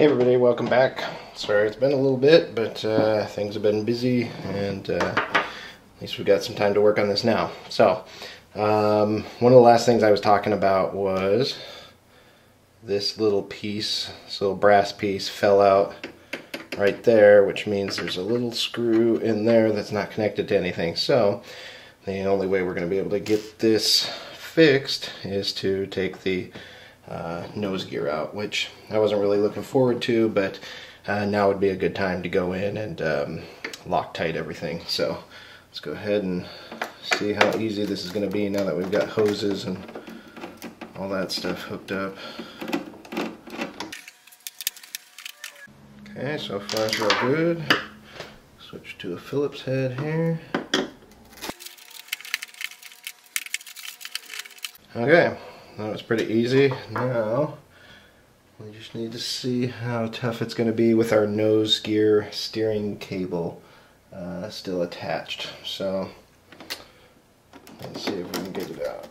Hey everybody, welcome back. Sorry it's been a little bit, but things have been busy, and at least we've got some time to work on this now. So, one of the last things I was talking about was this little piece, this little brass piece fell out right there, which means there's a little screw in there that's not connected to anything. So, the only way we're going to be able to get this fixed is to take the nose gear out, which I wasn't really looking forward to, but now would be a good time to go in and Loctite everything. So let's go ahead and see how easy this is going to be now that we've got hoses and all that stuff hooked up. Okay, so far so good. Switch to a Phillips head here. Okay, that was pretty easy. Now we just need to see how tough it's going to be with our nose gear steering cable still attached. So let's see if we can get it out.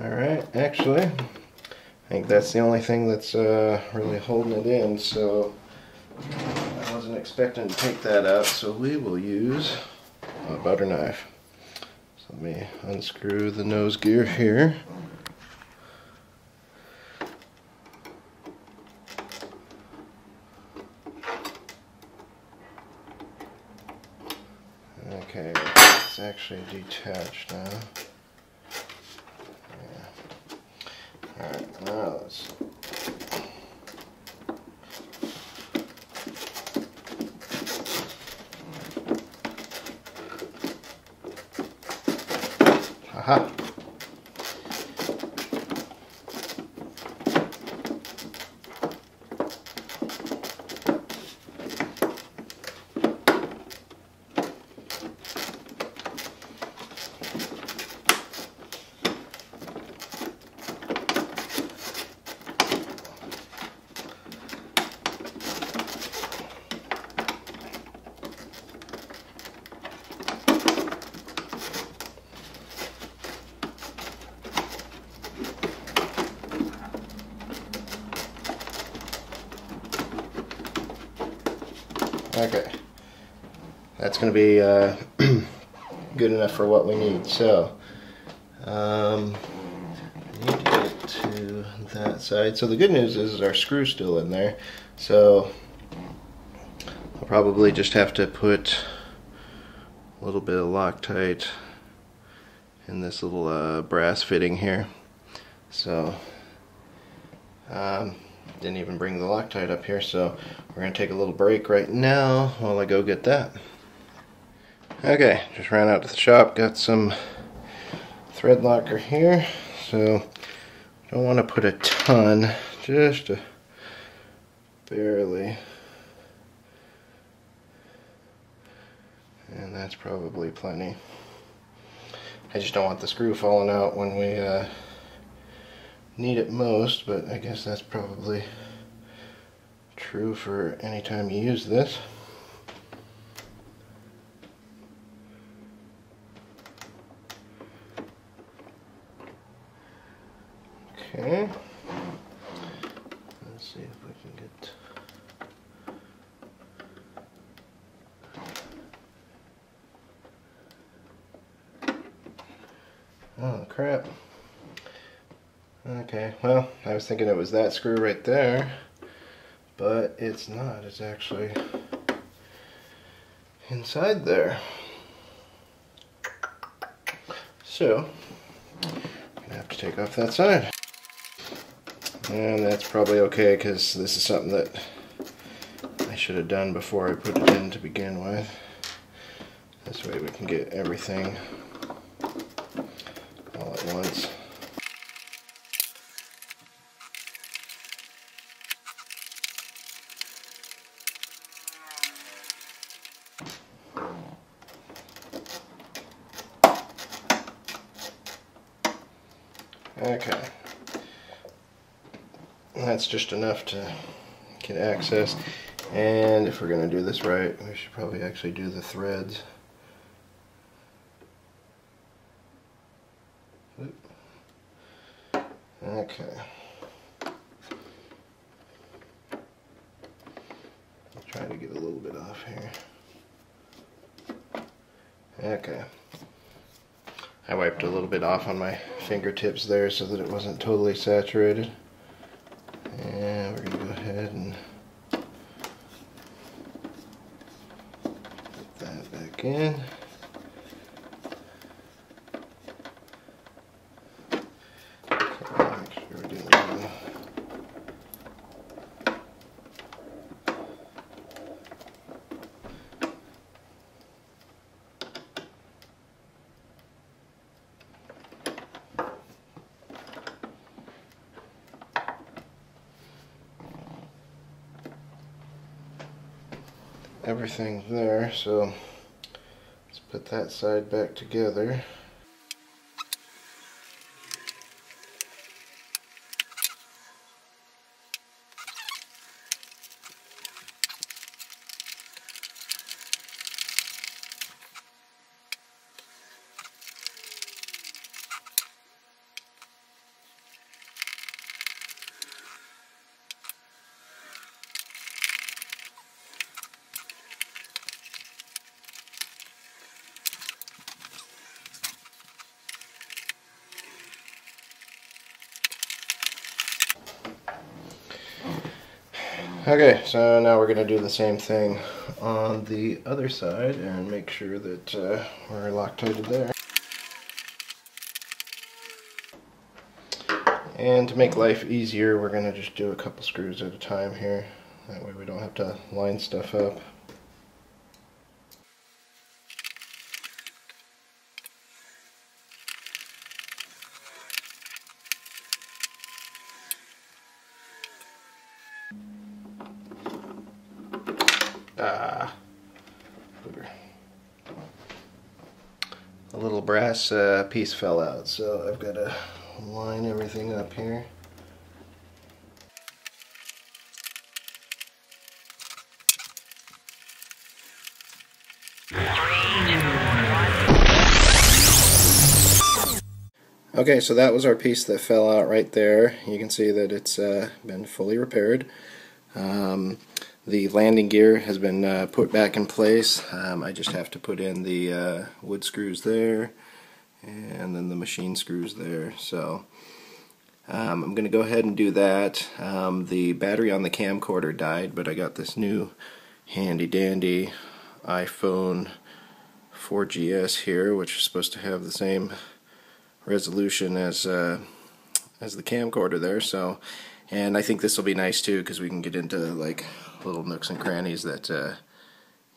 Alright, actually, I think that's the only thing that's really holding it in, so I wasn't expecting to take that out, so we will use a butter knife. So let me unscrew the nose gear here. Okay, it's actually detached now. Alright, now let's... Aha! Okay, that's going to be good enough for what we need. So, I need to get to that side. So the good news is our screw's still in there. So I'll probably just have to put a little bit of Loctite in this little brass fitting here. So, didn't even bring the Loctite up here, so we're going to take a little break right now while I go get that. Okay, just ran out to the shop, got some thread locker here, so don't want to put a ton, just barely, and that's probably plenty. I just don't want the screw falling out when we need it most, but I guess that's probably true for any time you use this. Okay, let's see if we can get... Oh crap. Okay, well, I was thinking it was that screw right there, but it's not. It's actually inside there. So, I'm going to have to take off that side. And that's probably okay, because this is something that I should have done before I put it in to begin with. This way we can get everything all at once. Okay, that's just enough to can access. And if we're going to do this right, we should probably actually do the threads. Okay. I'll try to get a little bit off here. Okay. I wiped a little bit off on my fingertips there so that it wasn't totally saturated. And we're going to go ahead and put that back in. Make sure we're doing everything there, so let's put that side back together. Okay, so now we're going to do the same thing on the other side and make sure that we're Loctited there. And to make life easier, we're going to just do a couple screws at a time here. That way we don't have to line stuff up. A little brass piece fell out, so I've got to line everything up here. Okay, so that was our piece that fell out right there. You can see that it's been fully repaired. The landing gear has been put back in place. I just have to put in the wood screws there and then the machine screws there. So I'm going to go ahead and do that. The battery on the camcorder died, but I got this new handy dandy iPhone 4GS here, which is supposed to have the same resolution as the camcorder there. So, and I think this will be nice too, because we can get into like little nooks and crannies that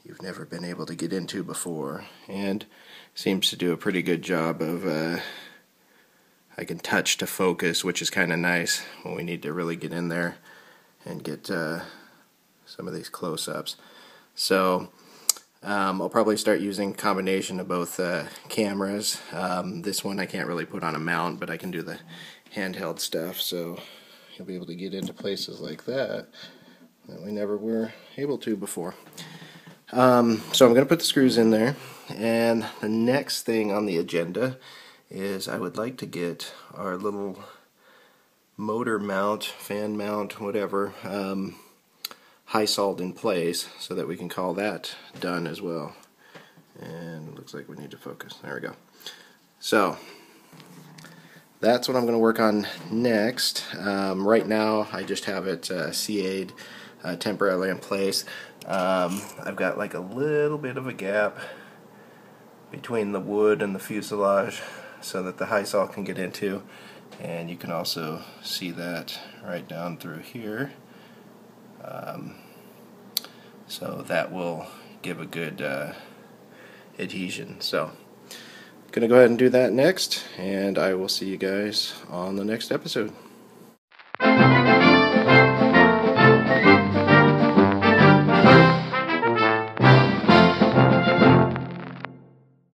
you've never been able to get into before, and seems to do a pretty good job of I can touch to focus, which is kind of nice when we need to really get in there and get some of these close-ups. So I'll probably start using a combination of both cameras. This one I can't really put on a mount, but I can do the handheld stuff, so you'll be able to get into places like that we never were able to before. So I'm going to put the screws in there, and the next thing on the agenda is I would like to get our little motor mount, fan mount, whatever, high-soled in place so that we can call that done as well. And it looks like we need to focus. There we go. So that's what I'm going to work on next. Right now I just have it CA'd temporarily in place. I've got like a little bit of a gap between the wood and the fuselage so that the high sol can get into, and you can also see that right down through here. So that will give a good adhesion. So I'm going to go ahead and do that next, and I will see you guys on the next episode.